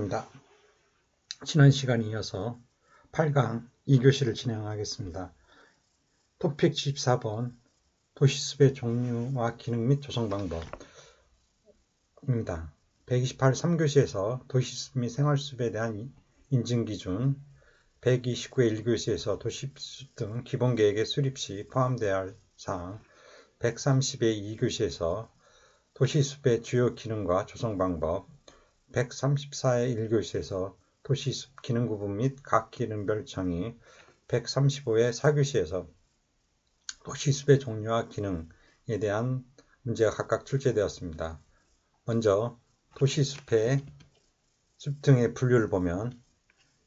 반갑습니다. 지난 시간에 이어서 8강 2교시를 진행하겠습니다. 토픽 14번 도시숲의 종류와 기능 및 조성 방법입니다. 128 3교시에서 도시숲 및 생활숲에 대한 인증기준, 129의 1교시에서 도시숲 등 기본계획의 수립 시 포함되어야 할 사항, 130의 2교시에서 도시숲의 주요 기능과 조성 방법, 134의 1교시에서 도시숲 기능 구분 및 각 기능별 정의, 135의 4교시에서 도시숲의 종류와 기능에 대한 문제가 각각 출제되었습니다. 먼저 도시숲의 숲 등의 분류를 보면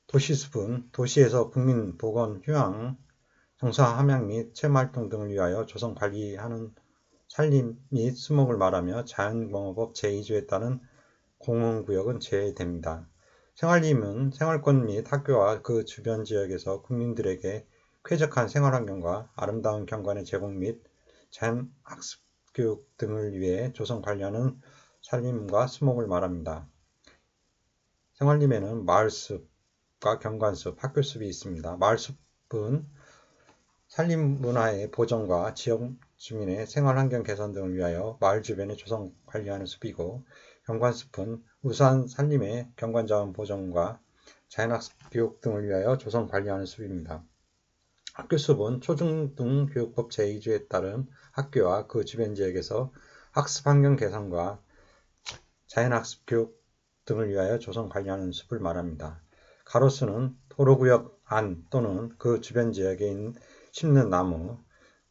도시숲은 도시에서 국민 보건, 휴양, 정서 함양 및 체험활동 등을 위하여 조성 관리하는 산림 및 수목을 말하며 자연공업법 제2조에 따른 공원구역은 제외됩니다. 생활림은 생활권 및 학교와 그 주변 지역에서 국민들에게 쾌적한 생활환경과 아름다운 경관의 제공 및 자연학습교육 등을 위해 조성 관리하는 산림과 수목을 말합니다. 생활림에는 마을숲과 경관숲, 학교숲이 있습니다. 마을숲은 산림 문화의 보존과 지역 주민의 생활환경 개선 등을 위하여 마을 주변에 조성 관리하는 숲이고, 경관숲은 우수한 산림의 경관자원 보존과 자연학습 교육 등을 위하여 조성 관리하는 숲입니다. 학교숲은 초중등교육법 제2조에 따른 학교와 그 주변 지역에서 학습 환경 개선과 자연학습 교육 등을 위하여 조성 관리하는 숲을 말합니다. 가로수는 도로구역 안 또는 그 주변 지역에 심는 나무,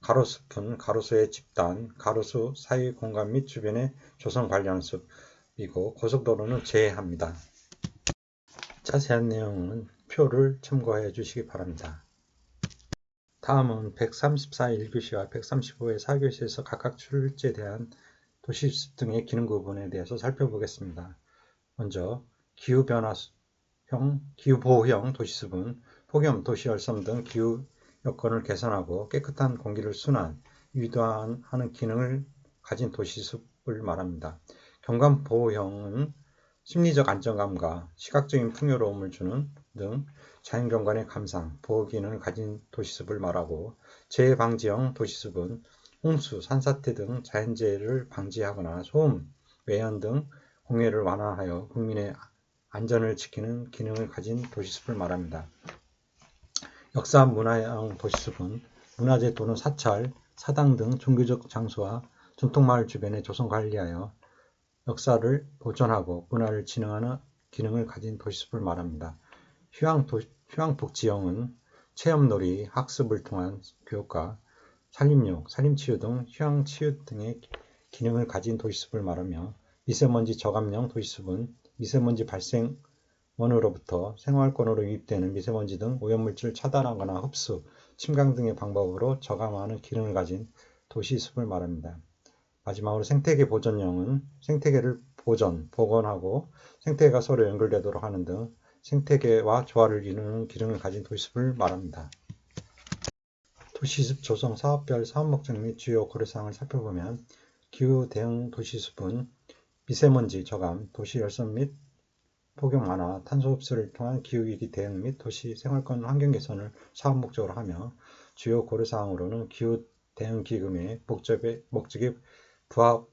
가로숲은 가로수의 집단, 가로수 사이 공간 및 주변에 조성 관리하는 숲이고, 고속도로는 제외합니다. 자세한 내용은 표를 참고해 주시기 바랍니다. 다음은 134 1교시와 135의 4교시에서 각각 출제된 도시숲 등의 기능 구분에 대해서 살펴보겠습니다. 먼저 기후보호형 도시숲은 폭염, 도시열섬 등 기후 여건을 개선하고 깨끗한 공기를 순환, 유도하는 기능을 가진 도시숲을 말합니다. 경관보호형은 심리적 안정감과 시각적인 풍요로움을 주는 등 자연경관의 감상, 보호 기능을 가진 도시숲을 말하고, 재해방지형 도시숲은 홍수, 산사태 등 자연재해를 방지하거나 소음, 외연 등 공해를 완화하여 국민의 안전을 지키는 기능을 가진 도시숲을 말합니다. 역사 문화형 도시숲은 문화재 또는 사찰, 사당 등 종교적 장소와 전통마을 주변에 조성 관리하여 역사를 보존하고 문화를 진흥하는 기능을 가진 도시숲을 말합니다. 휴양복지형은 체험놀이, 학습을 통한 교육과 산림욕, 산림치유 등 휴양치유 등의 기능을 가진 도시숲을 말하며, 미세먼지 저감형 도시숲은 미세먼지 발생원으로부터 생활권으로 유입되는 미세먼지 등 오염물질을 차단하거나 흡수, 침강 등의 방법으로 저감하는 기능을 가진 도시숲을 말합니다. 마지막으로 생태계 보존형은 생태계를 복원하고 생태계가 서로 연결되도록 하는 등 생태계와 조화를 이루는 기능을 가진 도시숲을 말합니다. 도시숲 조성 사업별 사업 목적 및 주요 고려사항을 살펴보면, 기후 대응 도시숲은 미세먼지 저감, 도시 열섬 및 폭염 완화, 탄소 흡수를 통한 기후위기 대응 및 도시 생활권 환경 개선을 사업 목적으로 하며, 주요 고려사항으로는 기후 대응 기금의 목적에 부합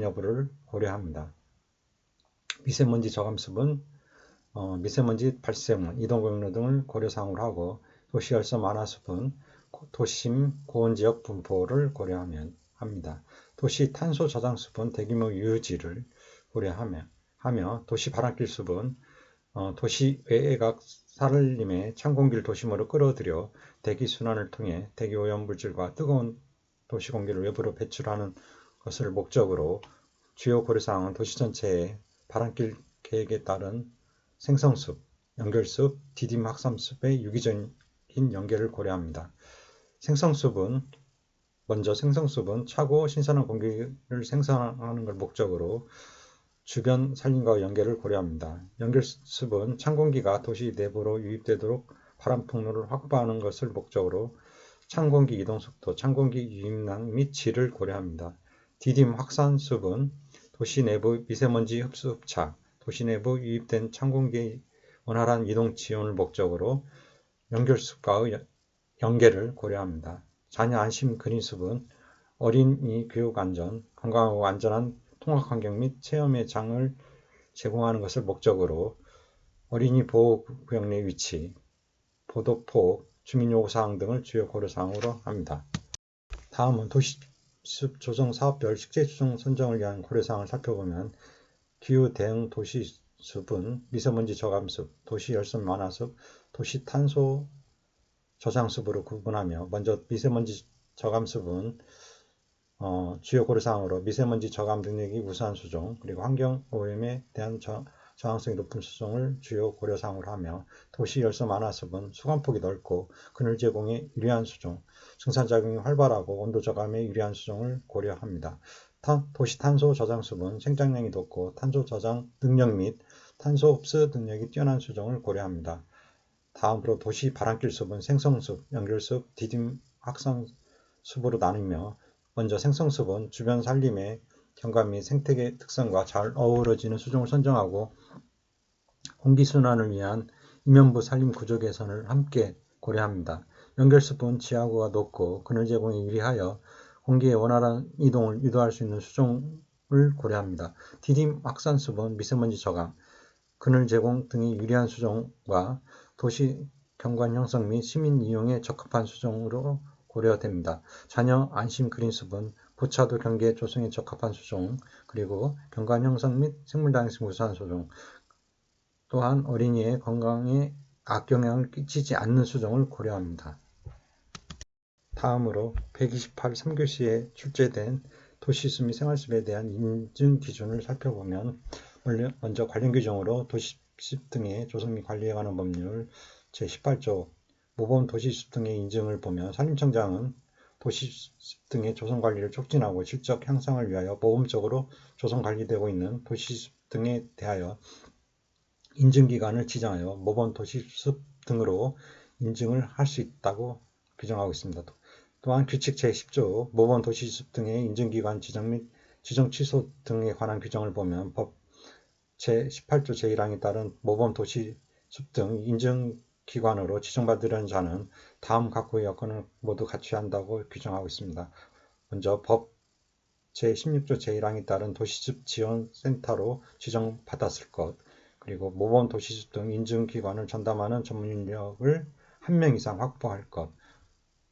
여부를 고려합니다. 미세먼지 저감숲은 미세먼지 발생원, 이동경로 등을 고려사항으로 하고, 도시열섬 완화숲은 도심 고온지역 분포를 고려합니다. 도시 탄소 저장숲은 대규모 유지를 고려하며, 도시 바람길숲은 도시 외곽 산림의 찬 공기를 도심으로 끌어들여 대기 순환을 통해 대기 오염 물질과 뜨거운 도시 공기를 외부로 배출하는 것을 목적으로, 주요 고려사항은 도시 전체의 바람길 계획에 따른 생성숲, 연결숲, 디딤 확산숲의 유기적인 연계를 고려합니다. 먼저 생성숲은 차고 신선한 공기를 생산하는 걸 목적으로 주변 산림과 연계를 고려합니다. 연결숲은 찬 공기가 도시 내부로 유입되도록 바람 통로를 확보하는 것을 목적으로 찬 공기 이동 속도, 찬 공기 유입량 및 질을 고려합니다. 디딤 확산숲은 도시 내부 미세먼지 흡수 흡착, 도시 내부 유입된 찬 공기의 원활한 이동 지원을 목적으로 연결숲과의 연계를 고려합니다. 자녀 안심 그린숲은 어린이 교육 안전, 건강하고 안전한 통학 환경 및 체험의 장을 제공하는 것을 목적으로 어린이 보호구역 내 위치, 보도폭, 주민요구사항 등을 주요 고려사항으로 합니다. 다음은 도시숲 조성 사업별 식재 조정 선정을 위한 고려사항을 살펴보면 기후 대응 도시숲은 미세먼지 저감숲, 도시 열섬 완화숲, 도시 탄소 저장숲으로 구분하며 먼저 미세먼지 저감숲은 주요 고려사항으로 미세먼지 저감 능력이 우수한 수종, 그리고 환경오염에 대한 저항성이 높은 수종을 주요 고려사항으로 하며 도시 열섬 완화숲은 수감폭이 넓고 그늘 제공에 유리한 수종, 증산작용이 활발하고 온도 저감에 유리한 수종을 고려합니다. 도시 탄소 저장숲은 생장량이 높고 탄소 저장 능력 및 탄소 흡수 능력이 뛰어난 수종을 고려합니다. 다음으로 도시 바람길숲은 생성숲, 연결숲, 디딤 확산숲으로 나누며 먼저 생성숲은 주변 산림의 경관 및 생태계 특성과 잘 어우러지는 수종을 선정하고 공기순환을 위한 이면부 산림 구조 개선을 함께 고려합니다. 연결숲은 지하구가 높고 그늘 제공에 유리하여 공기의 원활한 이동을 유도할 수 있는 수종을 고려합니다. 디딤 확산숲은 미세먼지 저감, 그늘 제공 등이 유리한 수종과 도시 경관 형성 및 시민 이용에 적합한 수종으로 고려됩니다. 자녀 안심 그린숲은 고차도 경계 조성에 적합한 수종, 그리고 경관 형성 및 생물 다양성 우수한 수종, 또한 어린이의 건강에 악영향을 끼치지 않는 수종을 고려합니다. 다음으로 128 3교시에 출제된 도시숲 및 생활숲에 대한 인증 기준을 살펴보면 먼저 관련 규정으로 도시숲 등의 조성 및 관리에 관한 법률 제18조 모범 도시숲 등의 인증을 보면 산림청장은 도시숲 등의 조성 관리를 촉진하고 실적 향상을 위하여 모범적으로 조성 관리되고 있는 도시숲 등에 대하여 인증기관을 지정하여 모범 도시숲 등으로 인증을 할 수 있다고 규정하고 있습니다. 또한 규칙 제10조 모범 도시숲 등의 인증기관 지정 및 지정 취소 등에 관한 규정을 보면 법 제18조 제1항에 따른 모범 도시숲 등 인증기관으로 지정받으려는 자는 다음 각호의 여건을 모두 갖춰야 한다고 규정하고 있습니다. 먼저 법 제16조 제1항에 따른 도시숲 지원센터로 지정받았을 것, 그리고 모범 도시숲 등 인증기관을 전담하는 전문 인력을 1명 이상 확보할 것,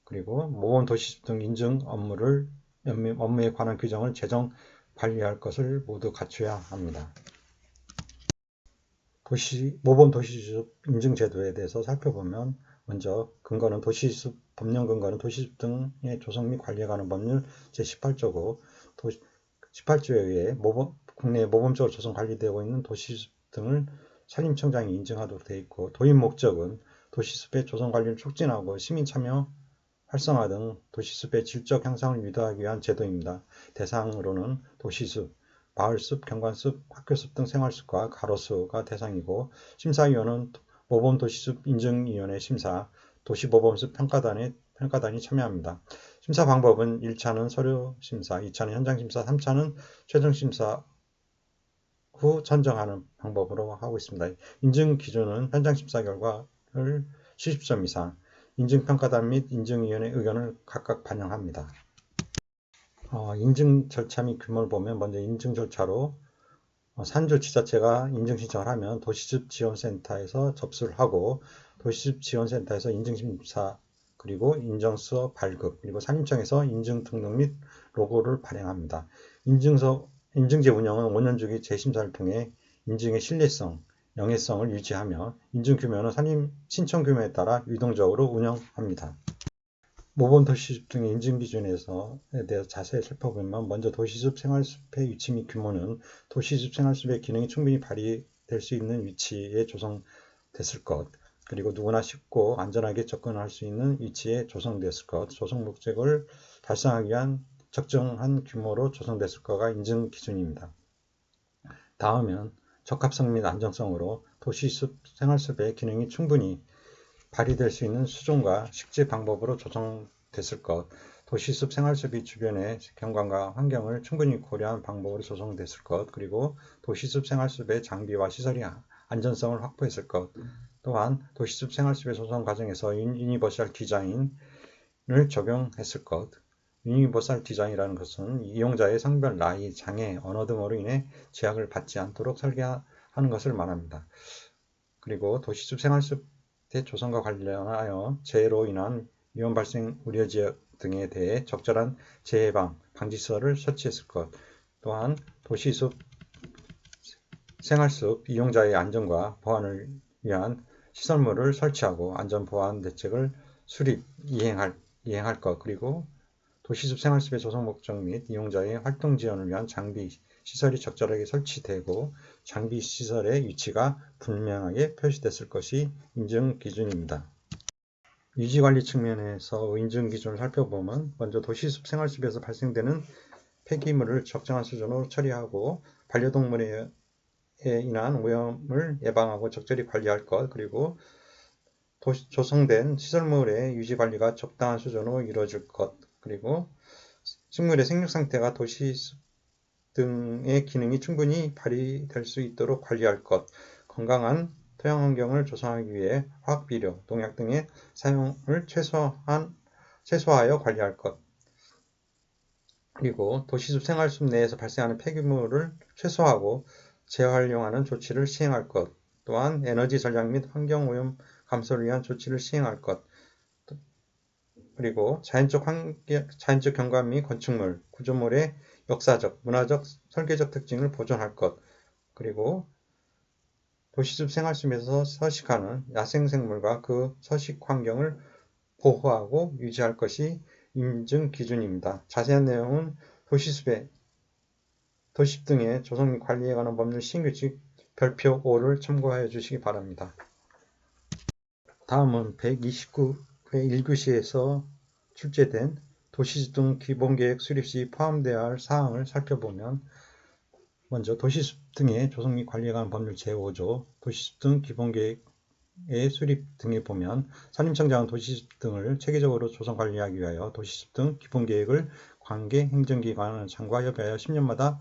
그리고 모범 도시숲 등 인증 업무에 관한 규정을 제정 관리할 것을 모두 갖춰야 합니다. 모범 도시숲 인증 제도에 대해서 살펴보면 먼저 법령 근거는 도시숲 등의 조성 및 관리에 관한 법률 제18조고 18조에 의해 국내에 모범적으로 조성 관리되고 있는 도시숲 등을 산림청장이 인증하도록 되어 있고 도입 목적은 도시숲의 조성 관리를 촉진하고 시민 참여 활성화 등 도시숲의 질적 향상을 유도하기 위한 제도입니다. 대상으로는 도시숲, 마을숲, 경관숲, 학교숲 등 생활숲과 가로수가 대상이고 심사위원은 모범도시숲 인증위원회 심사, 도시모범숲 평가단이 참여합니다. 심사 방법은 1차는 서류심사, 2차는 현장심사, 3차는 최종심사 후 선정하는 방법으로 하고 있습니다. 인증 기준은 현장심사 결과를 70점 이상, 인증평가단 및 인증위원회 의견을 각각 반영합니다. 인증 절차 및 규모를 보면 먼저 인증 절차로 산주 지자체가 인증 신청을 하면 도시숲 지원센터에서 접수를 하고 도시숲 지원센터에서 인증심사 그리고 인증서 발급 그리고 산림청에서 인증 등록 및 로고를 발행합니다. 인증제 운영은 5년 주기 재심사를 통해 인증의 신뢰성, 영해성을 유지하며 인증 규모는 산림 신청 규모에 따라 유동적으로 운영합니다. 모범 도시숲 등의 인증 기준에 대해서 자세히 살펴보면 먼저 도시숲 생활숲의 위치 및 규모는 도시숲 생활숲의 기능이 충분히 발휘될 수 있는 위치에 조성됐을 것, 그리고 누구나 쉽고 안전하게 접근할 수 있는 위치에 조성됐을 것, 조성 목적을 달성하기 위한 적정한 규모로 조성됐을 것가 인증 기준입니다. 다음은 적합성 및 안정성으로 도시숲 생활숲의 기능이 충분히 발휘될 수 있는 수종과 식재 방법으로 조성됐을 것, 도시숲, 생활숲이 주변의 경관과 환경을 충분히 고려한 방법으로 조성됐을 것, 그리고 도시숲, 생활숲의 장비와 시설이 안전성을 확보했을 것, 또한 도시숲, 생활숲의 조성 과정에서 유니버셜 디자인을 적용했을 것. 유니버설 디자인이라는 것은 이용자의 성별, 나이, 장애, 언어 등으로 인해 제약을 받지 않도록 설계하는 것을 말합니다. 그리고 도시숲, 생활숲의 조성과 관련하여 재해로 인한 위험 발생 우려 지역 등에 대해 적절한 재해 예방, 방지시설을 설치했을 것. 또한 도시숲, 생활숲 이용자의 안전과 보안을 위한 시설물을 설치하고 안전보안 대책을 이행할 것. 그리고 도시숲 생활숲의 조성 목적 및 이용자의 활동 지원을 위한 장비, 시설이 적절하게 설치되고 장비 시설의 위치가 분명하게 표시됐을 것이 인증 기준입니다. 유지관리 측면에서 인증 기준을 살펴보면 먼저 도시숲 생활숲에서 발생되는 폐기물을 적정한 수준으로 처리하고 반려동물에 인한 오염을 예방하고 적절히 관리할 것, 그리고 조성된 시설물의 유지관리가 적당한 수준으로 이루어질 것, 그리고 식물의 생육 상태가 도시숲 등의 기능이 충분히 발휘될 수 있도록 관리할 것, 건강한 토양 환경을 조성하기 위해 화학 비료, 농약 등의 사용을 최소화하여 관리할 것, 그리고 도시숲 생활숲 내에서 발생하는 폐기물을 최소화하고 재활용하는 조치를 시행할 것, 또한 에너지 전략 및 환경 오염 감소를 위한 조치를 시행할 것, 그리고 자연적 경관 및 건축물, 구조물의 역사적, 문화적, 설계적 특징을 보존할 것, 그리고 도시숲 생활숲에서 서식하는 야생생물과 그 서식 환경을 보호하고 유지할 것이 인증 기준입니다. 자세한 내용은 도시숲 등의 조성 및 관리에 관한 법률 시행규칙 별표 5를 참고하여 주시기 바랍니다. 다음은 129회 1교시에서 출제된 도시숲 등 기본계획 수립 시 포함되어야 할 사항을 살펴보면 먼저 도시숲 등의 조성 및 관리에 관한 법률 제5조 도시숲 등 기본계획의 수립 등에 보면 산림청장은 도시숲 등을 체계적으로 조성 관리하기 위하여 도시숲 등 기본계획을 관계 행정기관장과 협의하여 10년마다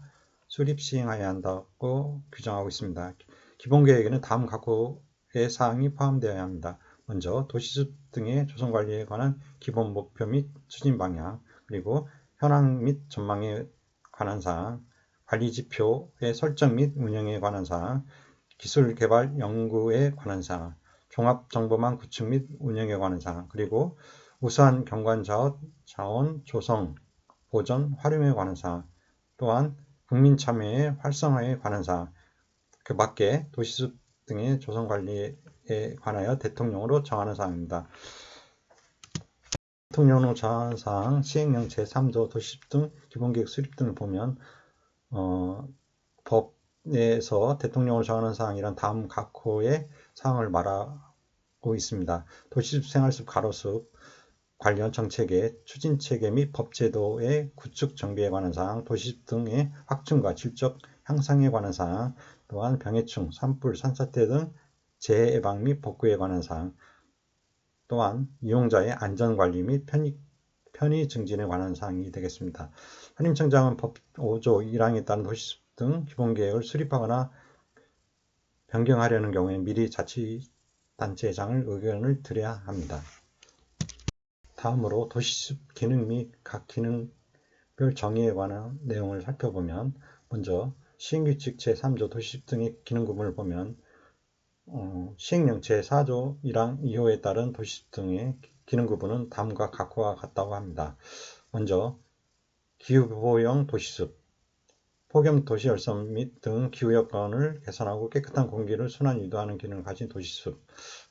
수립 시행해야 한다고 규정하고 있습니다. 기본계획에는 다음 각호의 사항이 포함되어야 합니다. 먼저 도시숲 등의 조성 관리에 관한 기본 목표 및 추진 방향, 그리고 현황 및 전망에 관한 사항, 관리 지표의 설정 및 운영에 관한 사항, 기술 개발 연구에 관한 사항, 종합 정보망 구축 및 운영에 관한 사항, 그리고 우수한 경관 자원 조성, 보전, 활용에 관한 사항, 또한 국민 참여의 활성화에 관한 사항, 그 밖에 도시숲 등의 조성 관리에 관하여 대통령으로 정하는 사항입니다. 대통령으로 정하는 사항, 시행령 제3조 도시숲 등 기본계획 수립 등을 보면 법에서 대통령으로 정하는 사항이란 다음 각호의 사항을 말하고 있습니다. 도시숲, 생활숲, 가로숲 관련 정책의 추진체계 및 법제도의 구축 정비에 관한 사항, 도시숲 등의 확충과 질적 향상에 관한 사항, 또한 병해충, 산불, 산사태 등 재해 예방 및 복구에 관한 사항, 또한 이용자의 안전관리 및 편의 증진에 관한 사항이 되겠습니다. 산림청장은 법 5조 1항에 따른 도시숲 등 기본계획을 수립하거나 변경하려는 경우에 미리 자치단체장을 의견을 드려야 합니다. 다음으로 도시숲 기능 및 각 기능별 정의에 관한 내용을 살펴보면 먼저 시행규칙 제3조 도시숲 등의 기능 구분을 보면 시행령 제4조 1항 2호에 따른 도시숲 등의 기능 구분은 다음과 각호와 같다고 합니다. 먼저 기후보호형 도시숲, 폭염 도시 열선 및 등 기후 여건을 개선하고 깨끗한 공기를 순환 유도하는 기능을 가진 도시숲,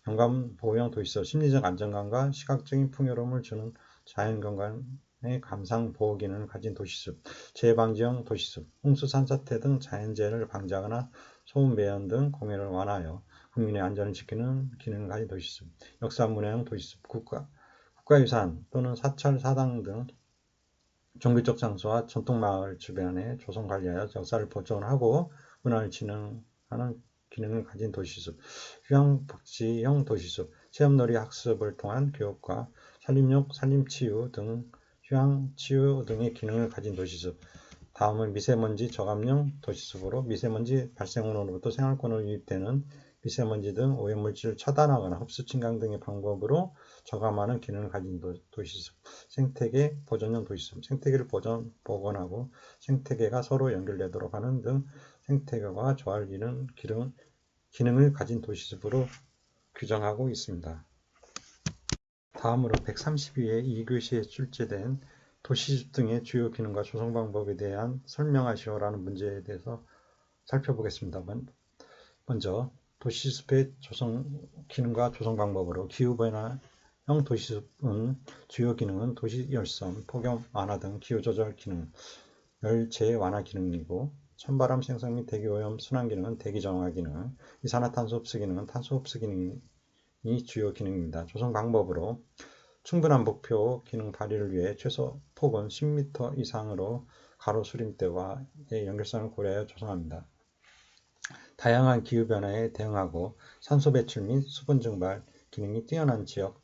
경관 보호형 도시숲, 심리적 안정감과 시각적인 풍요로움을 주는 자연경관의 감상 보호 기능을 가진 도시숲, 재해 방지형 도시숲, 홍수 산사태 등 자연재해를 방지하거나 소음 매연 등 공해를 완화하여 국민의 안전을 지키는 기능을 가진 도시숲, 역사 문화형 도시숲, 국가유산 또는 사찰 사당 등 종교적 장소와 전통마을 주변에 조성 관리하여 역사를 보존하고 문화를 진흥하는 기능을 가진 도시숲, 휴양복지형 도시숲, 체험놀이 학습을 통한 교육과 산림욕, 산림치유 등 휴양, 치유 등의 기능을 가진 도시숲. 다음은 미세먼지 저감용 도시숲으로 미세먼지 발생으로부터 생활권으로 유입되는 미세먼지 등 오염물질을 차단하거나 흡수 침강 등의 방법으로 저감하는 기능을 가진 도시숲. 생태계 보존용 도시숲. 생태계를 복원하고 생태계가 서로 연결되도록 하는 등 생태계가 조화를 이루는 기능을 가진 도시숲으로 규정하고 있습니다. 다음으로 132회 2교시에 출제된 도시숲 등의 주요 기능과 조성 방법에 대한 설명하시오라는 문제에 대해서 살펴보겠습니다. 먼저 도시숲의 기능과 조성 방법으로 기후변화형 도시숲은 주요 기능은 도시 열선, 폭염 완화 등 기후 조절 기능, 열재 완화 기능이고 찬바람 생성 및 대기 오염 순환 기능은 대기 정화 기능, 이산화탄소 흡수 기능은 탄소 흡수 기능이 주요 기능입니다. 조성 방법으로 충분한 목표 기능 발휘를 위해 최소 폭은 10m 이상으로 가로 수림대와의 연결성을 고려하여 조성합니다. 다양한 기후변화에 대응하고 산소 배출 및 수분 증발 기능이 뛰어난 지역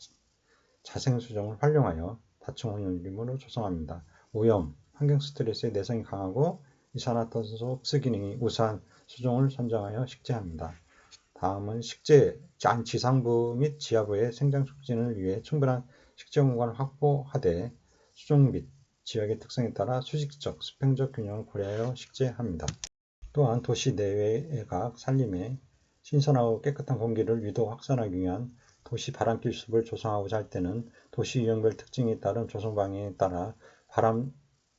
자생수종을 활용하여 다층 혼용림으로 조성합니다. 오염, 환경 스트레스에 내성이 강하고 이산화탄소 흡수 기능이 우수한 수종을 선정하여 식재합니다. 다음은 식재, 지상부 및 지하부의 생장 촉진을 위해 충분한 식재 공간을 확보하되 수종 및 지역의 특성에 따라 수직적, 수평적 균형을 고려하여 식재합니다. 또한 도시 내외각 산림에 신선하고 깨끗한 공기를 유도 확산하기 위한 도시 바람길 숲을 조성하고자 할 때는 도시 유형별 특징에 따른 조성 방향에 따라 바람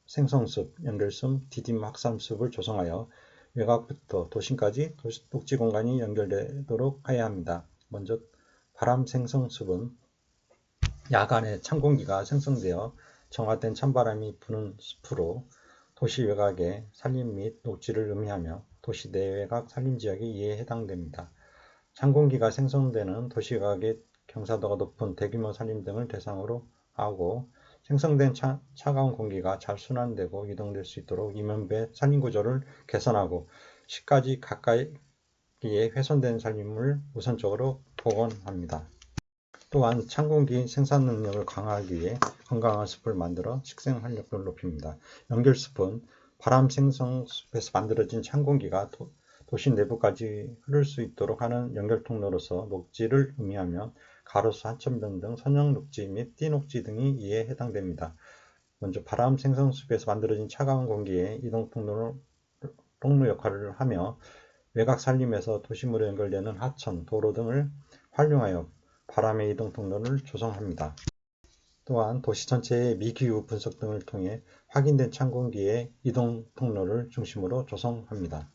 생성숲, 연결숲, 디딤 확산숲을 조성하여 외곽부터 도심까지 녹지 공간이 연결되도록 해야 합니다. 먼저 바람 생성숲은 야간에 찬 공기가 생성되어 정화된 찬바람이 부는 숲으로 도시 외곽의 산림 및 녹지를 의미하며 도시 내외곽 산림지역이 이에 해당됩니다. 찬 공기가 생성되는 도시 외곽의 경사도가 높은 대규모 산림 등을 대상으로 하고 생성된 차가운 공기가 잘 순환되고 이동될 수 있도록 이면배 산림구조를 개선하고 시까지 가까이에 훼손된 산림을 우선적으로 복원합니다. 또한 찬 공기 생산 능력을 강화하기 위해 건강한 숲을 만들어 식생 활력을 높입니다. 연결숲은 바람 생성숲에서 만들어진 찬 공기가 도시 내부까지 흐를 수 있도록 하는 연결 통로로서 녹지를 의미하며 가로수 하천변 등 선형 녹지 및 띠녹지 등이 이에 해당됩니다. 먼저 바람 생성숲에서 만들어진 차가운 공기의 이동 통로 역할을 하며 외곽 산림에서 도심으로 연결되는 하천, 도로 등을 활용하여 바람의 이동 통로를 조성합니다. 또한 도시 전체의 미기후 분석 등을 통해 확인된 찬 공기의 이동 통로를 중심으로 조성합니다.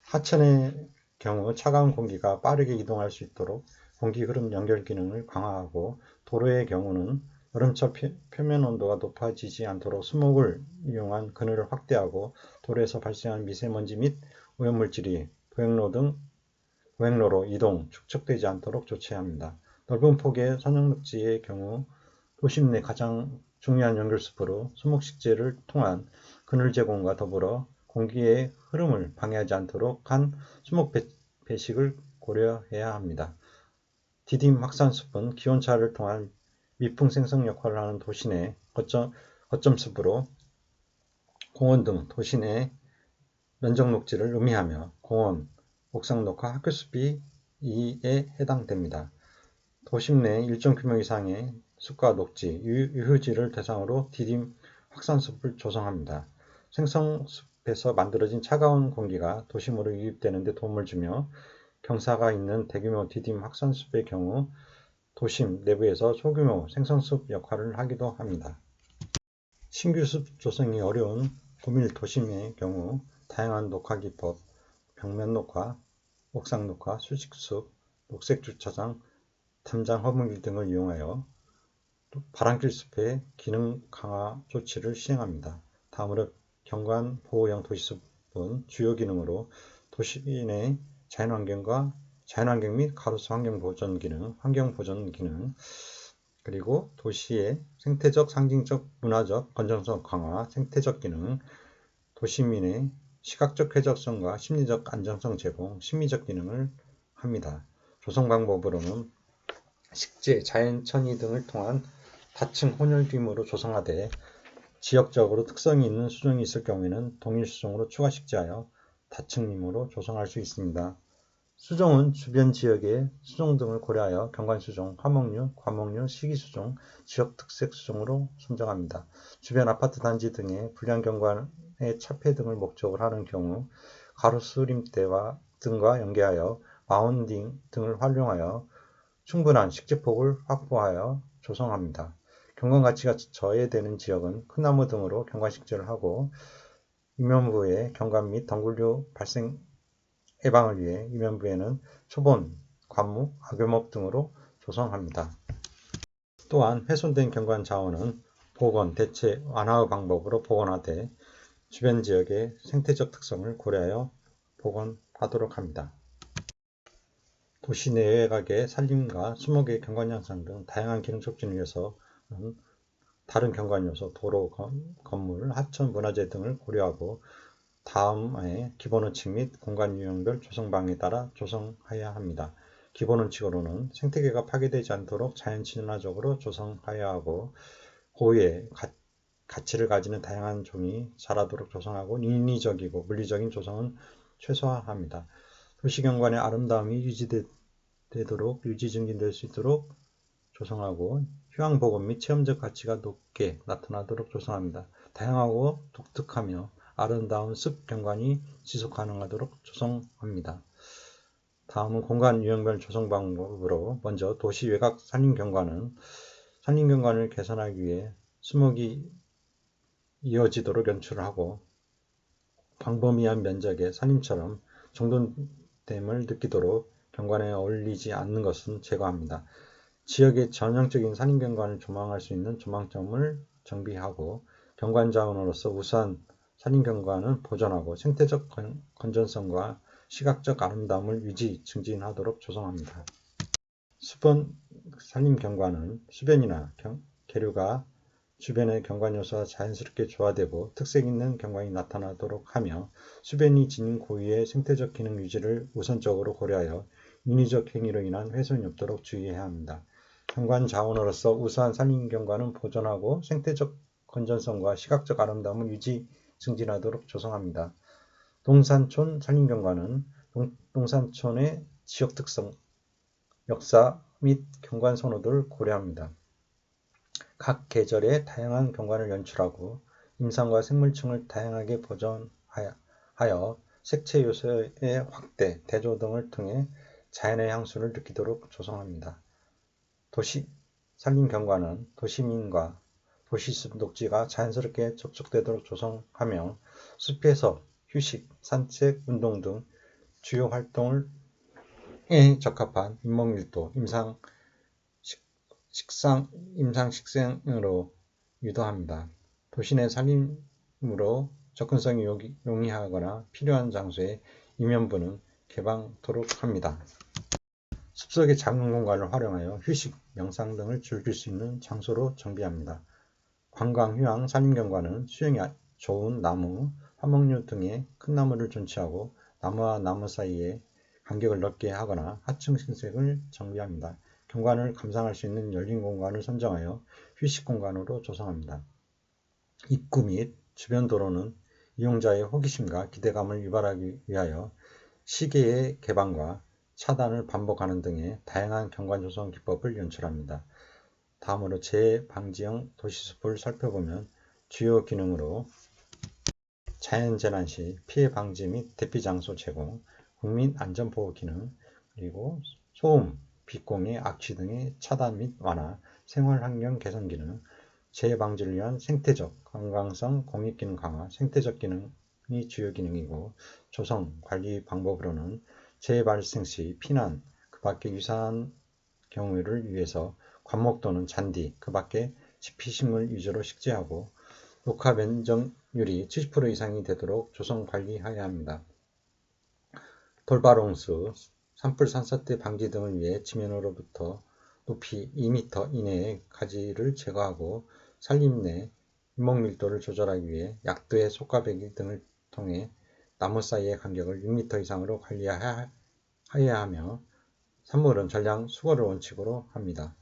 하천의 경우 차가운 공기가 빠르게 이동할 수 있도록 공기 흐름 연결 기능을 강화하고 도로의 경우는 여름철 표면 온도가 높아지지 않도록 수목을 이용한 그늘을 확대하고 도로에서 발생한 미세먼지 및 오염물질이 보행로로 이동, 축적되지 않도록 조치해야 합니다. 넓은 폭의 선형녹지의 경우 도심 내 가장 중요한 연결숲으로 수목식재를 통한 그늘 제공과 더불어 공기의 흐름을 방해하지 않도록 한 수목 배식을 고려해야 합니다. 디딤 확산숲은 기온차를 통한 미풍 생성 역할을 하는 도시 내 거점숲으로 공원 등 도시 내 면적 녹지를 의미하며 공원, 옥상 녹화, 학교숲이 이에 해당됩니다. 도심 내 일정 규모 이상의 숲과 녹지, 유휴지를 대상으로 디딤 확산숲을 조성합니다. 생성숲에서 만들어진 차가운 공기가 도심으로 유입되는 데 도움을 주며 경사가 있는 대규모 디딤 확산숲의 경우 도심 내부에서 소규모 생성숲 역할을 하기도 합니다. 신규 숲 조성이 어려운 고밀 도심의 경우 다양한 녹화 기법, 벽면 녹화, 옥상 녹화, 수직숲, 녹색 주차장, 담장 허물길 등을 이용하여 바람길 숲의 기능 강화 조치를 시행합니다. 다음으로 경관 보호형 도시숲은 주요 기능으로 도시 내 자연환경 및 가로수 환경 보존 기능, 그리고 도시의 생태적, 상징적, 문화적 건전성 강화, 생태적 기능, 도시민의 시각적 쾌적성과 심리적 안정성 제공, 심미적 기능을 합니다. 조성 방법으로는 식재, 자연 천이 등을 통한 다층 혼혈림으로 조성하되 지역적으로 특성이 있는 수종이 있을 경우에는 동일 수종으로 추가 식재하여 다층림으로 조성할 수 있습니다. 수종은 주변 지역의 수종 등을 고려하여 경관수종, 화목류, 과목류, 시기수종, 지역특색 수종으로 선정합니다. 주변 아파트 단지 등의 불량 경관의 차폐 등을 목적으로 하는 경우 가로수림대 등과 연계하여 마운딩 등을 활용하여 충분한 식재폭을 확보하여 조성합니다. 경관가치가 저해되는 지역은 큰 나무 등으로 경관식재를 하고 임면부에 경관 및 덩굴류 발생 예방을 위해 임면부에는 초본, 관목, 악묘목 등으로 조성합니다. 또한 훼손된 경관 자원은 복원, 대체, 완화의 방법으로 복원하되 주변 지역의 생태적 특성을 고려하여 복원하도록 합니다. 도시 내외곽의 산림과 수목의 경관 양상 등 다양한 기능 촉진을 위해서는 다른 경관 요소, 도로, 건물, 하천, 문화재 등을 고려하고 다음에 기본원칙 및 공간 유형별 조성 방에 따라 조성해야 합니다. 기본원칙으로는 생태계가 파괴되지 않도록 자연 친화적으로 조성해야 하고 고유의 가치를 가지는 다양한 종이 자라도록 조성하고 인위적이고 물리적인 조성은 최소화합니다. 도시경관의 아름다움이 유지되도록 유지증진될 수 있도록 조성하고 휴양보건 및 체험적 가치가 높게 나타나도록 조성합니다. 다양하고 독특하며 아름다운 숲 경관이 지속 가능하도록 조성합니다. 다음은 공간 유형별 조성 방법으로 먼저 도시 외곽 산림경관을 개선하기 위해 수목이 이어지도록 연출을 하고 광범위한 면적의 산림처럼 정돈됨을 느끼도록 경관에 어울리지 않는 것은 제거합니다. 지역의 전형적인 산림경관을 조망할 수 있는 조망점을 정비하고 경관자원으로서 우수한 산림경관은 보존하고 생태적 건전성과 시각적 아름다움을 유지, 증진하도록 조성합니다. 수변 산림경관은 수변이나 계류가 주변의 경관요소와 자연스럽게 조화되고 특색 있는 경관이 나타나도록 하며 수변이 지닌 고유의 생태적 기능 유지를 우선적으로 고려하여 인위적 행위로 인한 훼손이 없도록 주의해야 합니다. 경관 자원으로서 우수한 산림경관은 보존하고 생태적 건전성과 시각적 아름다움을 유지, 증진하도록 조성합니다. 동산촌 산림경관은 동산촌의 지역 특성, 역사 및 경관 선호도를 고려합니다. 각 계절의 다양한 경관을 연출하고 임상과 생물층을 다양하게 보존하여 색채 요소의 확대, 대조 등을 통해 자연의 향수를 느끼도록 조성합니다. 도시 산림경관은 도시민과 도시숲 녹지가 자연스럽게 접촉되도록 조성하며 숲에서 휴식, 산책, 운동 등 주요 활동에 적합한 인목밀도, 임상 식생으로 유도합니다. 도시 내 산림으로 접근성이 용이하거나 필요한 장소에 임면부는 개방토록 합니다. 숲속의 작은 공간을 활용하여 휴식, 명상 등을 즐길 수 있는 장소로 정비합니다. 관광, 휴양, 산림경관은 수영이 좋은 나무, 화목류 등의 큰 나무를 존치하고 나무와 나무 사이에 간격을 넓게 하거나 하층 신색을 정비합니다. 경관을 감상할 수 있는 열린 공간을 선정하여 휴식 공간으로 조성합니다. 입구 및 주변 도로는 이용자의 호기심과 기대감을 유발하기 위하여 시계의 개방과 차단을 반복하는 등의 다양한 경관 조성 기법을 연출합니다. 다음으로 재해 방지형 도시숲을 살펴보면 주요 기능으로 자연재난 시 피해 방지 및 대피 장소 제공, 국민 안전보호 기능, 그리고 소음, 빛공해, 악취 등의 차단 및 완화, 생활환경 개선 기능, 재해 방지를 위한 생태적, 관광성, 공익기능 강화, 생태적 기능이 주요 기능이고 조성, 관리 방법으로는 재해 발생 시 피난, 그 밖에 유사한 경우를 위해서 관목 또는 잔디, 그 밖에 지피식물 위주로 식재하고 녹화 면적률이 70% 이상이 되도록 조성 관리해야 합니다. 돌발홍수, 산불 산사태 방지 등을 위해 지면으로부터 높이 2m 이내의 가지를 제거하고 산림 내 인목밀도를 조절하기 위해 약도의 속가배기 등을 통해 나무 사이의 간격을 6m 이상으로 관리해야 하며 산물은 전량 수거를 원칙으로 합니다.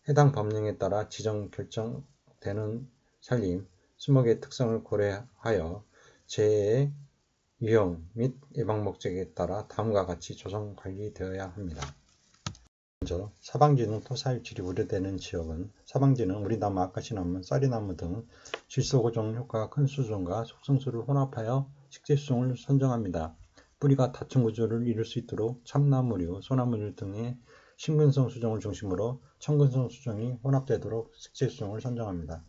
해당 법령에 따라 지정 결정되는 산림, 수목의 특성을 고려하여 재해의 유형 및 예방 목적에 따라 다음과 같이 조성 관리되어야 합니다. 먼저 사방지능 토사일출이 우려되는 지역은 사방지능 우리나무, 아카시나무, 쌀이나무 등 질소고정 효과가 큰 수종과 속성수를 혼합하여 식재수종을 선정합니다. 뿌리가 다층 구조를 이룰 수 있도록 참나무류, 소나무류 등의 심근성 수종을 중심으로 청근성 수종이 혼합되도록 식재수종을 선정합니다.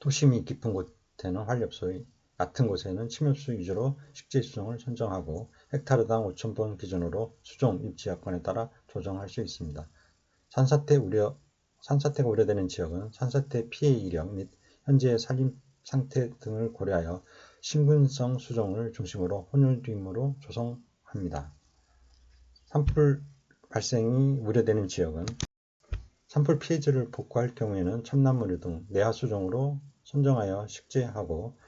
토심이 깊은 곳에는 활엽수, 얕은 곳에는 침엽수 위주로 식재수종을 선정하고 헥타르당 5,000번 기준으로 수종, 입지 여건에 따라 조정할 수 있습니다. 산사태가 우려되는 지역은 산사태 피해 이력 및 현재의 산림 상태 등을 고려하여 심근성 수종을 중심으로 혼혈림으로 조성합니다. 산불 발생이 우려되는 지역은 산불 피해지를 복구할 경우에는 참나무류 등 내하수종으로 선정하여 식재하고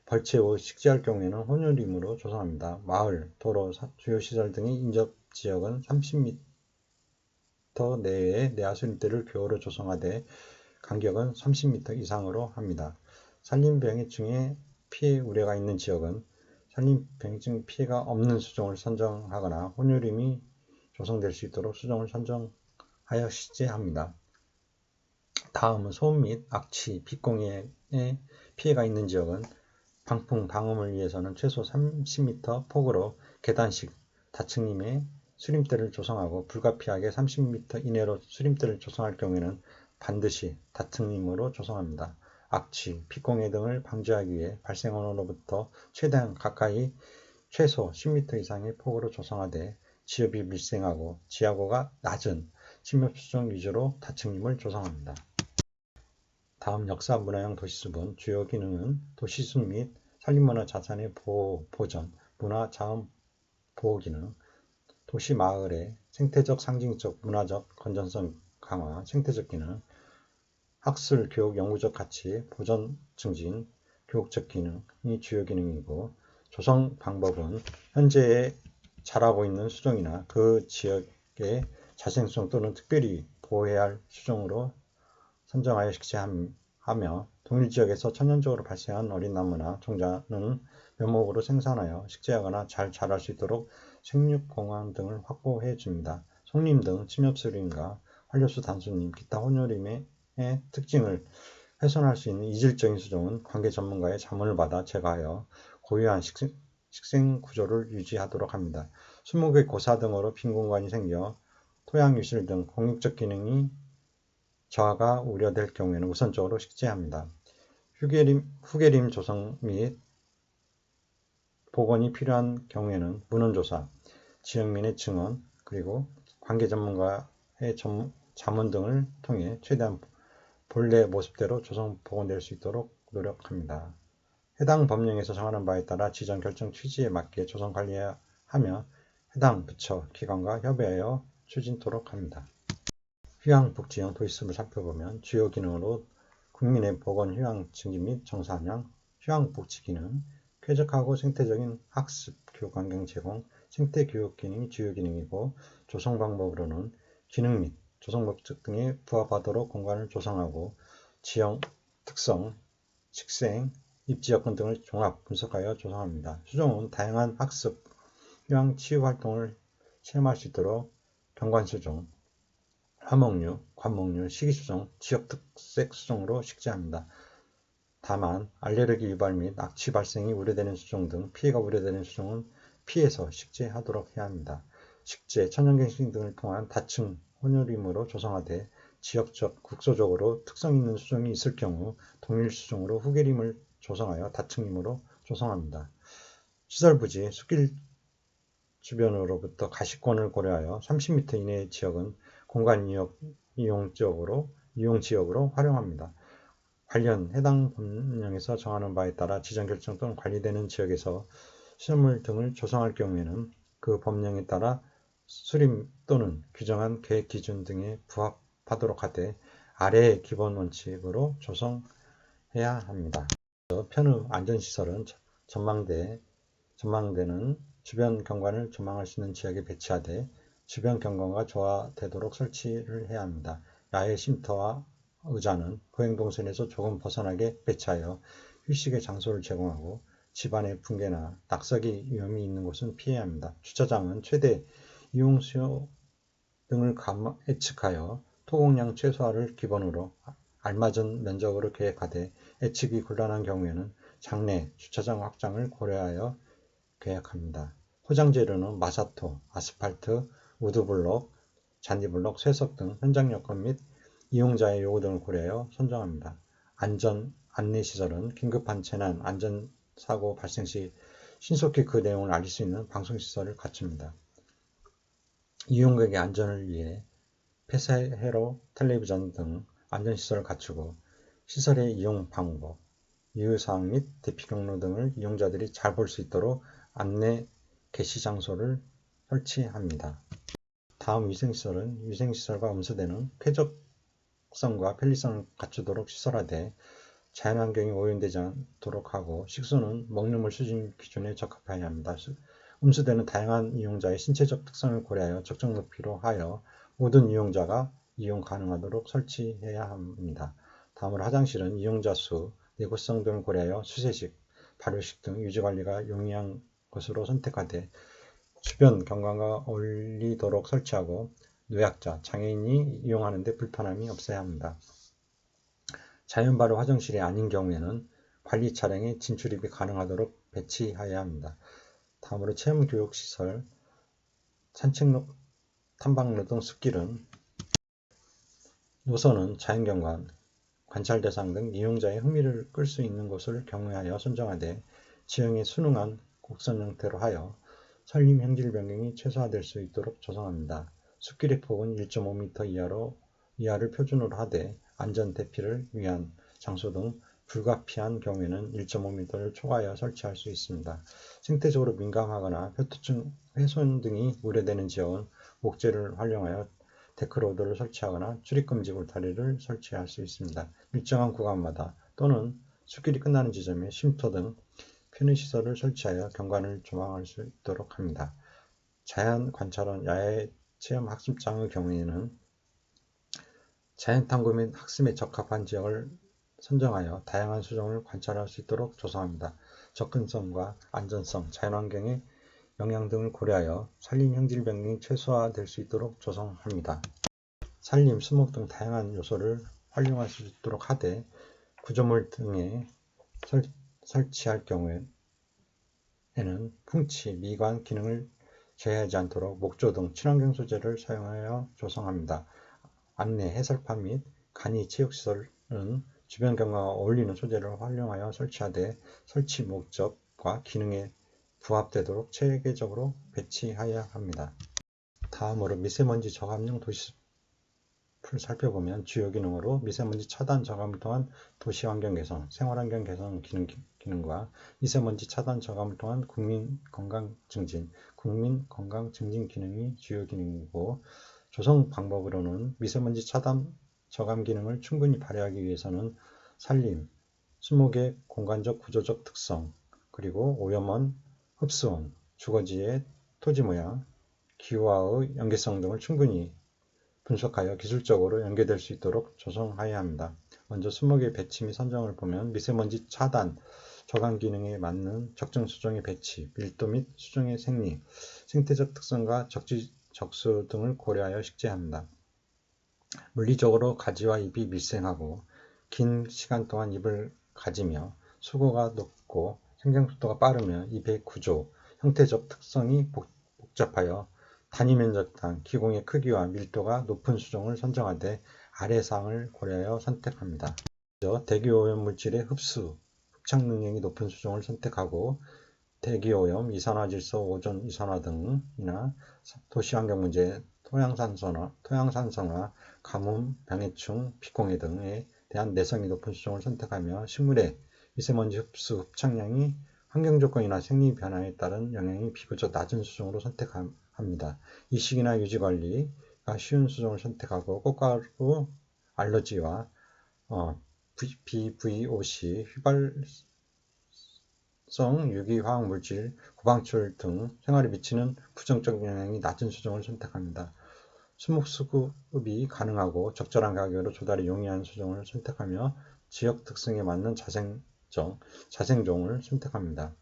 벌채 후 식재할 경우에는 혼혈림으로 조성합니다. 마을, 도로, 주요시설 등의 인접지역은 30m 내외의 내하수림대를 교호로 조성하되 간격은 30m 이상으로 합니다. 산림병해충의 피해 우려가 있는 지역은 산림병해충 피해가 없는 수종을 선정하거나 혼혈림이 조성될 수 있도록 수종을 선정하여 식재합니다. 다음은 소음 및 악취, 빛공해에 피해가 있는 지역은 방풍, 방음을 위해서는 최소 30m 폭으로 계단식 다층림의 수림대를 조성하고 불가피하게 30m 이내로 수림대를 조성할 경우에는 반드시 다층림으로 조성합니다. 악취, 빛공해 등을 방지하기 위해 발생원으로부터 최대한 가까이 최소 10m 이상의 폭으로 조성하되 지엽이 밀생하고 지하고가 낮은 침엽수종 위주로 다층림을 조성합니다. 다음 역사 문화형 도시숲은 주요 기능은 도시숲 및 산림문화 자산의 보호, 보전, 문화 자원 보호 기능, 도시 마을의 생태적, 상징적, 문화적 건전성 강화, 생태적 기능, 학술, 교육, 연구적 가치, 보전 증진, 교육적 기능이 주요 기능이고 조성 방법은 현재 자라고 있는 수종이나 그 지역의 자생성 또는 특별히 보호해야 할 수종으로 선정하여 식재하며 동일지역에서 천연적으로 발생한 어린 나무나 종자는 묘목으로 생산하여 식재하거나 잘 자랄 수 있도록 생육공간 등을 확보해 줍니다. 송림 등 침엽수림과 활엽수 단수림, 기타 혼혈림의 특징을 훼손할 수 있는 이질적인 수종은 관계 전문가의 자문을 받아 제거하여 고유한 식생 구조를 유지하도록 합니다. 수목의 고사 등으로 빈 공간이 생겨 토양 유실 등 공익적 기능이 저하가 우려될 경우에는 우선적으로 식재합니다. 후계림 조성 및 복원이 필요한 경우에는 문헌조사, 지역민의 증언, 그리고 관계 전문가의 자문 등을 통해 최대한 본래 모습대로 조성 복원될 수 있도록 노력합니다. 해당 법령에서 정하는 바에 따라 지정 결정 취지에 맞게 조성 관리하며 해당 부처, 기관과 협의하여 추진토록 합니다. 휴양복지형 도시숲을 살펴보면 주요 기능으로 국민의 보건 휴양 증진 및 정상향, 휴양복지 기능, 쾌적하고 생태적인 학습, 교육 환경 제공, 생태 교육 기능이 주요 기능이고 조성 방법으로는 기능 및 조성 목적 등에 부합하도록 공간을 조성하고 지형, 특성, 식생, 입지 여건 등을 종합 분석하여 조성합니다. 수종은 다양한 학습, 휴양 치유 활동을 체험할 수 있도록 경관수종, 화목류, 관목류, 식이수종, 지역특색 수종으로 식재합니다. 다만 알레르기 유발 및 악취 발생이 우려되는 수종 등 피해가 우려되는 수종은 피해서 식재하도록 해야 합니다. 식재, 천연갱생 등을 통한 다층 혼혈임으로 조성하되 지역적, 국소적으로 특성 있는 수종이 있을 경우 동일 수종으로 후계림을 조성하여 다층임으로 조성합니다. 시설 부지, 숲길 주변으로부터 가시권을 고려하여 30m 이내의 지역은 공간 이용 지역으로 활용합니다. 관련 해당 법령에서 정하는 바에 따라 지정 결정 또는 관리되는 지역에서 시설물 등을 조성할 경우에는 그 법령에 따라 수림 또는 규정한 계획 기준 등에 부합하도록 하되 아래의 기본 원칙으로 조성해야 합니다. 편의 안전시설은 전망대는 주변 경관을 전망할 수 있는 지역에 배치하되 주변 경관과 조화되도록 설치를 해야 합니다. 야외 쉼터와 의자는 보행동선에서 조금 벗어나게 배치하여 휴식의 장소를 제공하고 집안의 붕괴나 낙석이 위험이 있는 곳은 피해야 합니다. 주차장은 최대 이용수요 등을 예측하여 토공량 최소화를 기본으로 알맞은 면적으로 계획하되 예측이 곤란한 경우에는 장내 주차장 확장을 고려하여 계획합니다. 포장 재료는 마사토, 아스팔트, 우드블록, 잔디블록, 쇠석 등 현장 여건 및 이용자의 요구 등을 고려하여 선정합니다. 안내시설은 긴급한 재난, 안전사고 발생 시 신속히 그 내용을 알릴 수 있는 방송시설을 갖춥니다. 이용객의 안전을 위해 폐쇄회로 텔레비전 등 안전시설을 갖추고 시설의 이용 방법, 유효사항 및 대피 경로 등을 이용자들이 잘 볼 수 있도록 안내 게시 장소를 설치합니다. 다음 위생시설은 위생시설과 음수대는 쾌적성과 편리성을 갖추도록 시설하되 자연환경이 오염되지 않도록 하고 식수는 먹는 물 수준 기준에 적합해야 합니다. 음수대는 다양한 이용자의 신체적 특성을 고려하여 적정 높이로 하여 모든 이용자가 이용 가능하도록 설치해야 합니다. 다음으로 화장실은 이용자 수, 내구성 등을 고려하여 수세식, 발효식 등 유지관리가 용이한 것으로 선택하되 주변 경관과 어울리도록 설치하고 노약자, 장애인이 이용하는 데 불편함이 없어야 합니다. 자연발효 화장실이 아닌 경우에는 관리 차량에 진출입이 가능하도록 배치해야 합니다. 다음으로 체험교육시설, 산책로, 탐방로 등 숲길은 노선은 자연경관, 관찰대상 등 이용자의 흥미를 끌 수 있는 곳을 경외하여 선정하되 지형에 순응한 곡선 형태로 하여 산림 형질 변경이 최소화될 수 있도록 조성합니다. 숲길의 폭은 1.5m 이하를 표준으로 하되 안전 대피를 위한 장소 등 불가피한 경우에는 1.5m를 초과하여 설치할 수 있습니다. 생태적으로 민감하거나 표토층 훼손 등이 우려되는 지역은 목재를 활용하여 데크로드를 설치하거나 출입금지 울타리를 설치할 수 있습니다. 일정한 구간마다 또는 숲길이 끝나는 지점에 쉼터 등 편의시설을 설치하여 경관을 조망할 수 있도록 합니다. 자연관찰원 야외 체험 학습장의 경우에는 자연탐구 및 학습에 적합한 지역을 선정하여 다양한 수종을 관찰할 수 있도록 조성합니다. 접근성과 안전성, 자연환경의 영향 등을 고려하여 산림 형질 변경이 최소화될 수 있도록 조성합니다. 산림, 수목 등 다양한 요소를 활용할 수 있도록 하되 구조물 등에 설치할 경우에는 풍치, 미관 기능을 제해하지 않도록 목조 등 친환경 소재를 사용하여 조성합니다. 안내, 해설판 및 간이 체육시설은 주변 경관과 어울리는 소재를 활용하여 설치하되 설치 목적과 기능에 부합되도록 체계적으로 배치해야 합니다. 다음으로 미세먼지 저감용 도시숲을 살펴보면 주요 기능으로 미세먼지 차단 저감을 통한 도시환경 개선, 생활환경 개선 기능과 미세먼지 차단 저감을 통한 국민 건강 증진 기능이 주요 기능이고 조성 방법으로는 미세먼지 차단 저감 기능을 충분히 발휘하기 위해서는 산림, 수목의 공간적 구조적 특성, 그리고 오염원, 흡수원, 주거지의 토지 모양, 기후와의 연계성 등을 충분히 분석하여 기술적으로 연계될 수 있도록 조성해야 합니다. 먼저 수목의 배치 및 선정을 보면 미세먼지 차단, 저감 기능에 맞는 적정 수종의 배치, 밀도 및 수종의 생리, 생태적 특성과 적수 등을 고려하여 식재합니다. 물리적으로 가지와 잎이 밀생하고 긴 시간 동안 잎을 가지며 수고가 높고 생장 속도가 빠르며 잎의 구조, 형태적 특성이 복잡하여 단위 면적당, 기공의 크기와 밀도가 높은 수종을 선정하되 아래 사항을 고려하여 선택합니다. 먼저 대기오염 물질의 흡착 능력이 높은 수종을 선택하고 대기오염, 이산화질소, 오존 이산화 등이나 도시환경 문제, 토양산성화, 가뭄, 병해충, 비공해 등에 대한 내성이 높은 수종을 선택하며 식물의 미세먼지 흡착량이 환경조건이나 생리변화에 따른 영향이 비교적 낮은 수종으로 선택합니다. 이식이나 유지관리가 쉬운 수종을 선택하고 꽃가루 알러지와 BVOC, 휘발성 유기화학물질, 고방출 등 생활에 미치는 부정적 영향이 낮은 수종을 선택합니다. 수목 수급이 가능하고 적절한 가격으로 조달이 용이한 수종을 선택하며 지역 특성에 맞는 자생종을 선택합니다.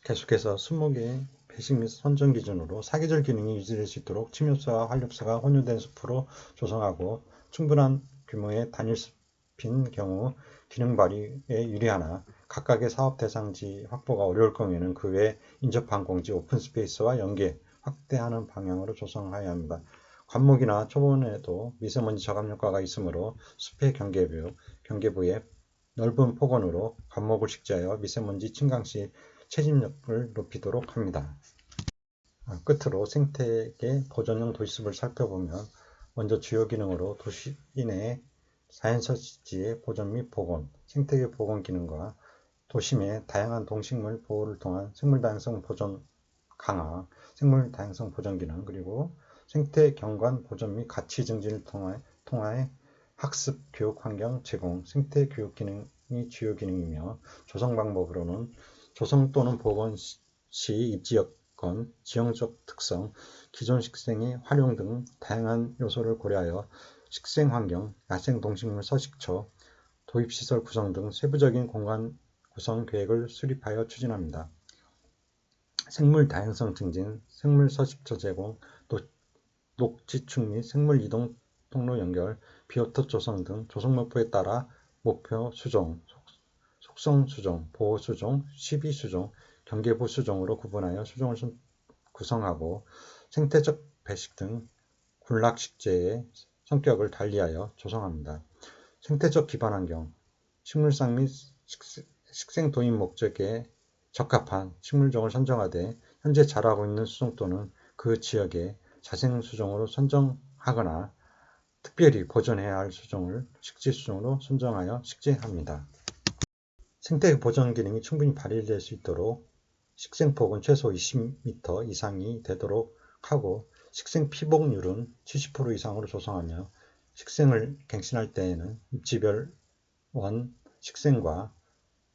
계속해서 수목의 배식 및 선정 기준으로 사계절 기능이 유지될 수 있도록 침엽수와 활엽수가 혼용된 숲으로 조성하고 충분한 규모의 단일 숲인 경우 기능 발휘에 유리하나 각각의 사업 대상지 확보가 어려울 경우에는 그 외 인접한 공지 오픈 스페이스와 연계, 확대하는 방향으로 조성하여야 합니다. 관목이나 초본에도 미세먼지 저감 효과가 있으므로 숲의 경계부에 넓은 폭원으로 관목을 식재하여 미세먼지 침강 시 채집력을 높이도록 합니다. 끝으로 생태계 보존형 도시숲을 살펴보면 먼저 주요 기능으로 도시 내 자연서식지의 보존 및 복원, 생태계 복원 기능과 도심의 다양한 동식물 보호를 통한 생물다양성 보존 강화, 생물다양성 보존 기능, 그리고 생태 경관 보존 및 가치 증진을 통하여 학습, 교육 환경 제공, 생태 교육 기능이 주요 기능이며 조성 방법으로는 조성 또는 복원 시 입지 여건, 지형적 특성, 기존 식생의 활용 등 다양한 요소를 고려하여 식생 환경, 야생 동식물 서식처, 도입시설 구성 등 세부적인 공간 구성 계획을 수립하여 추진합니다. 생물 다양성 증진, 생물 서식처 제공, 녹지축 및 생물 이동 통로 연결, 비오톱 조성 등 조성 목표에 따라 목표 수종, 속성 수종, 보호 수종, 시비 수종, 경계부 수종으로 구분하여 수종을 구성하고 생태적 배식 등 군락 식재의 성격을 달리하여 조성합니다. 생태적 기반 환경, 식물상 및 식생 도입 목적에 적합한 식물종을 선정하되 현재 자라고 있는 수종 또는 그 지역의 자생 수종으로 선정하거나 특별히 보존해야 할 수종을 식재 수종으로 선정하여 식재합니다. 생태 보존 기능이 충분히 발휘될 수 있도록 식생폭은 최소 20m 이상이 되도록 하고 식생 피복률은 70% 이상으로 조성하며 식생을 갱신할 때에는 입지별 원 식생과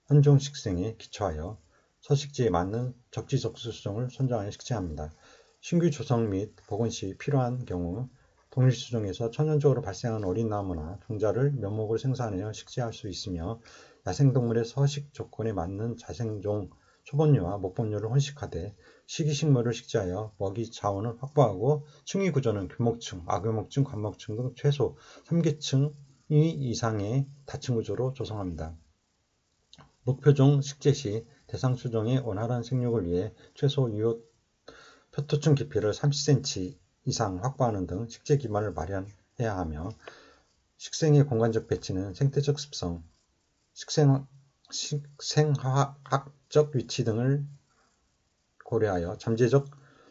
현종 식생에 기초하여 서식지에 맞는 적지적소 수종을 선정하여 식재합니다. 신규 조성 및 복원 시 필요한 경우 동일 수종에서 천연적으로 발생한 어린 나무나 종자를 묘목을 생산하여 식재할 수 있으며 야생동물의 서식 조건에 맞는 자생종 초본류와 목본류를 혼식하되 식이식물을 식재하여 먹이 자원을 확보하고 층위 구조는 규목층, 아규목층, 관목층 등 최소 3계층 이상의 다층 구조로 조성합니다. 목표종 식재 시 대상 수종의 원활한 생육을 위해 최소 유효 표토층 깊이를 30cm 이상 확보하는 등 식재 기반을 마련해야 하며 식생의 공간적 배치는 생태적 습성, 식생화학적 위치 등을 고려하여 잠재적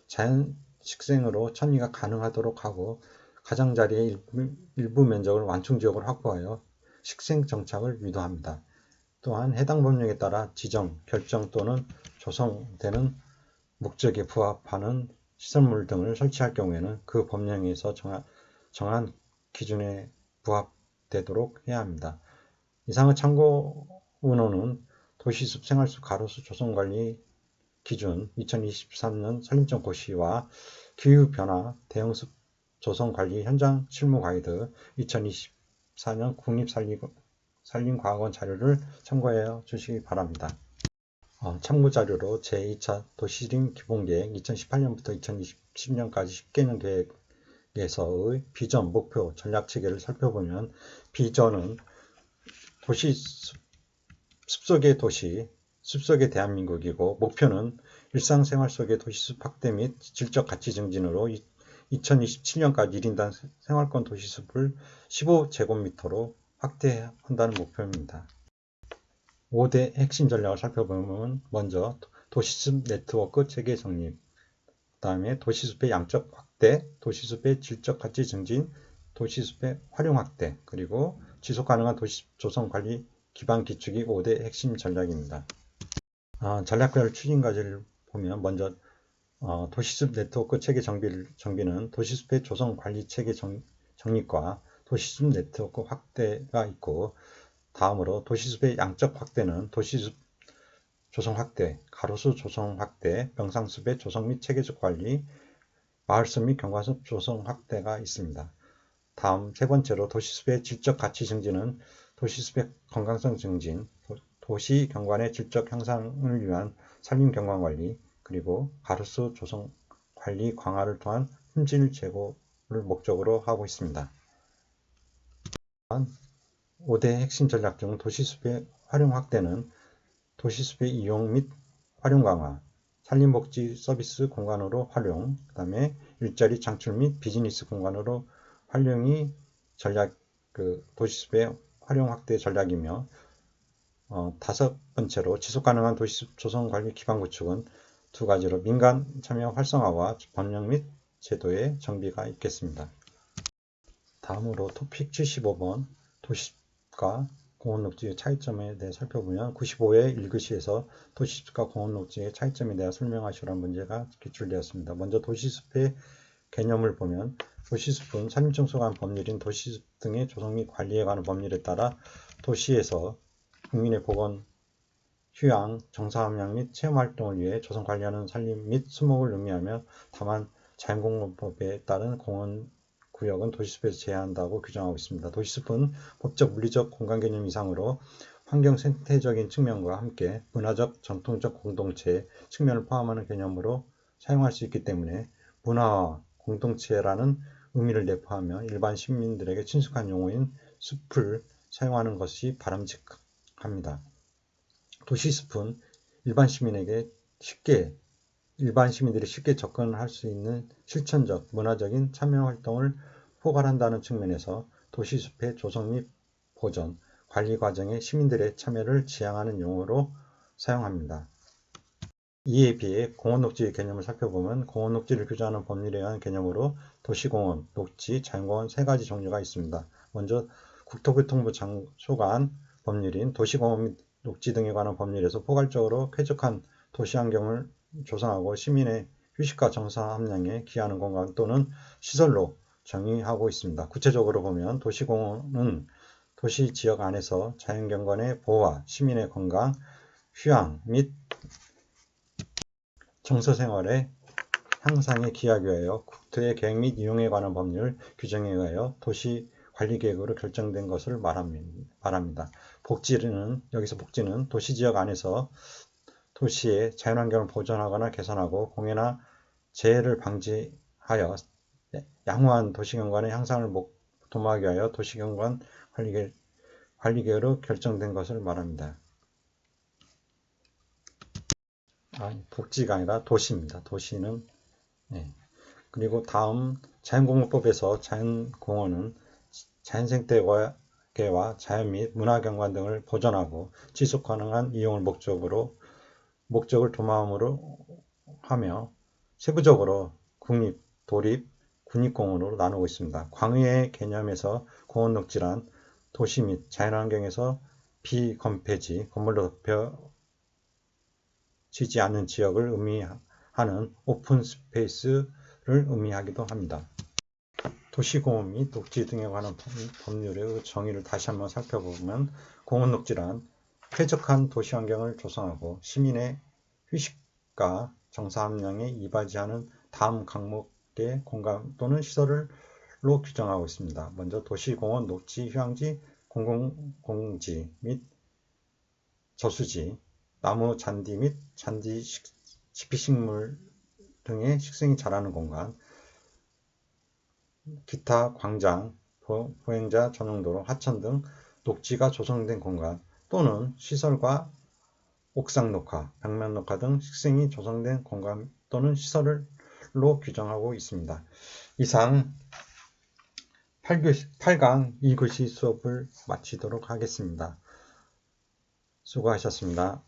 자연 식생으로 천위가 가능하도록 하고 가장자리의 일부 면적을 완충지역으로 확보하여 식생 정착을 유도합니다. 또한 해당 법령에 따라 지정, 결정 또는 조성되는 목적에 부합하는 시설물 등을 설치할 경우에는 그 법령에서 정한 기준에 부합되도록 해야 합니다. 이상의 참고 원호는 도시숲 생활숲 가로수 조성관리 기준 2023년 산림청 고시와 기후변화 대응숲 조성관리 현장 실무 가이드 2024년 국립산림과학원 자료를 참고해 주시기 바랍니다. 참고자료로 제2차 도시림 기본계획 2018년부터 2020년까지 10개년 계획에서의 비전, 목표, 전략체계를 살펴보면 비전은 도시 숲속의 도시, 숲속의 대한민국이고 목표는 일상생활 속의 도시숲 확대 및 질적 가치 증진으로 2027년까지 1인당 생활권 도시숲을 15제곱미터로 확대한다는 목표입니다. 5대 핵심 전략을 살펴보면 먼저 도시숲 네트워크 체계 정립, 그 다음에 도시숲의 양적 확대, 도시숲의 질적 가치 증진, 도시숲의 활용 확대, 그리고 지속 가능한 도시숲 조성 관리 기반 기축이 5대 핵심 전략입니다. 전략별 추진 과제를 보면 먼저 도시숲 네트워크 체계 정비는 도시숲의 조성 관리 체계 정립과 도시숲 네트워크 확대가 있고 다음으로 도시숲의 양적 확대는 도시숲 조성 확대, 가로수 조성 확대, 명상숲의 조성 및 체계적 관리, 마을숲 및 경관숲 조성 확대가 있습니다. 다음 세 번째로 도시숲의 질적 가치 증진은 도시숲의 건강성 증진, 도시 경관의 질적 향상을 위한 산림 경관 관리, 그리고 가로수 조성 관리 강화를 통한 품질 제고를 목적으로 하고 있습니다. 5대 핵심 전략 중 도시숲의 활용 확대는 도시숲의 이용 및 활용 강화, 산림복지 서비스 공간으로 활용, 그 다음에 일자리 창출 및 비즈니스 공간으로 활용이 전략, 도시숲의 활용 확대 전략이며, 다섯 번째로 지속 가능한 도시숲 조성 관리 기반 구축은 두 가지로 민간 참여 활성화와 법령 및 제도의 정비가 있겠습니다. 다음으로 토픽 75번 도시숲과 공원녹지의 차이점에 대해 살펴보면 95회 1교시에서 도시숲과 공원녹지의 차이점에 대해 설명하시라는 문제가 기출되었습니다. 먼저 도시숲의 개념을 보면 도시숲은 산림청소에 관한 법률인 도시숲 등의 조성 및 관리에 관한 법률에 따라 도시에서 국민의 보건, 휴양, 정사함양 및 체험활동을 위해 조성 관리하는 산림 및 수목을 의미하며 다만 자연공원법에 따른 공원 구역은 도시숲에서 제한한다고 규정하고 있습니다. 도시숲은 법적, 물리적 공간 개념 이상으로 환경 생태적인 측면과 함께 문화적, 전통적 공동체 측면을 포함하는 개념으로 사용할 수 있기 때문에 문화와 공동체라는 의미를 내포하며 일반 시민들에게 친숙한 용어인 숲을 사용하는 것이 바람직합니다. 도시숲은 일반 시민들이 쉽게 접근할 수 있는 실천적, 문화적인 참여 활동을 포괄한다는 측면에서 도시숲의 조성 및 보전, 관리 과정에 시민들의 참여를 지향하는 용어로 사용합니다. 이에 비해 공원녹지의 개념을 살펴보면 공원녹지를 규정하는 법률에 의한 개념으로 도시공원, 녹지, 자연공원 세 가지 종류가 있습니다. 먼저 국토교통부 소관 법률인 도시공원 및 녹지 등에 관한 법률에서 포괄적으로 쾌적한 도시환경을 조성하고 시민의 휴식과 정서 함량에 기하는 공간 또는 시설로 정의하고 있습니다. 구체적으로 보면 도시공원은 도시 지역 안에서 자연경관의 보호와 시민의 건강, 휴양 및 정서생활의 향상에 기하기 위하여 국토의 계획 및 이용에 관한 법률 규정에 의하여 도시 관리계획으로 결정된 것을 말합니다. 여기서 복지는 도시지역 안에서 도시의 자연환경을 보존하거나 개선하고 공해나 재해를 방지하여 양호한 도시경관의 향상을 도모하기 위하여 도시경관 관리계획으로 결정된 것을 말합니다. 복지가 아니라 도시입니다. 도시는 그리고 다음 자연공원법에서 자연공원은 자연생태계와 자연 및 문화경관 등을 보존하고 지속가능한 이용을 목적을 도모함으로 하며 세부적으로 국립, 도립, 군립공원으로 나누고 있습니다. 광의의 개념에서 공원녹지란 도시 및 자연환경에서 비건폐지, 건물로 덮여지지 않는 지역을 의미하는 오픈 스페이스를 의미하기도 합니다. 도시공원 및 녹지 등에 관한 법률의 정의를 다시 한번 살펴보면 공원녹지란 쾌적한 도시환경을 조성하고 시민의 휴식과 정사함량에 이바지하는 다음 항목의 공간 또는 시설로 규정하고 있습니다. 먼저 도시공원, 녹지, 휴양지, 공공지 및 저수지, 나무, 잔디 및 잔디 식피식물 등의 식생이 자라는 공간, 기타 광장, 보행자 전용도로, 하천 등 녹지가 조성된 공간 또는 시설과 옥상 녹화, 벽면 녹화 등 식생이 조성된 공간 또는 시설로 규정하고 있습니다. 이상 8강 2교시 수업을 마치도록 하겠습니다. 수고하셨습니다.